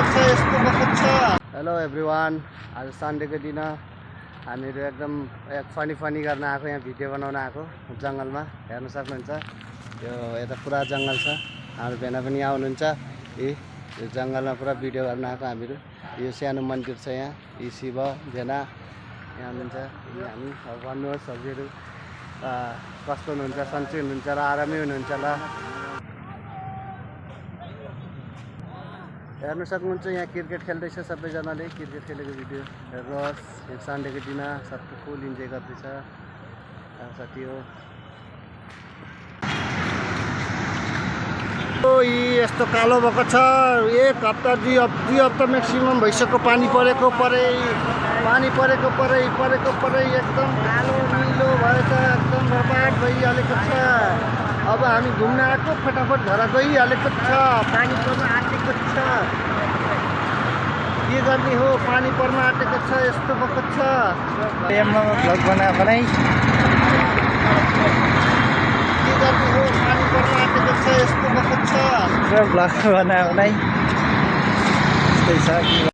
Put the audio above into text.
Hello everyone, आज सन्डेको दिन हामीहरू एकदम फनी गर्न आएको, यहाँ भिडियो बनाउन आएको जङ्गलमा। हेर्न सक्नुहुन्छ यो यता पुरा जङ्गल छ। हाम्रो भेना पनि आउनुहुन्छ। यो जङ्गलमा पुरा भिडियो गर्न आएको हामीहरू। यो सानो मन्दिर छ यहाँ। यी शिव भेना यहाँ हुनुहुन्छ। हामी अब भन्नुहोस् हजुरहरू कस्तो हुनुहुन्छ, सन्चै हुनुहुन्छ र आरामै हुनुहुन्छ होला। हेर्न सक्नुहुन्छ यहाँ क्रिकेट खेल्दैछ सबैजनाले। क्रिकेट खेलेको भिडियो हेर्नुहोस्। यो सन्डेको दिन सबको फुल इन्जोय गर्दैछ साथी हो। यस्तो कालो भएको छ। एक हप्ता दुई हप्ता म्याक्सिमम भइसक्यो पानी परेको परै एकदम कालो निलो भएछ। एकदम बर्बाद भइहालेको छ। अब हामी घुम्न आएको, फटाफट घर गइहालेको छ। पानी पर्न आँटेको छ। के गर्ने हो, पानी पर्न आँटेको छ। यस्तो भएको छ। भ्लग बनाइ के गर्ने हो, पानी पर्न आँटेको छ। यस्तो भएको छ। भ्लग बनाइ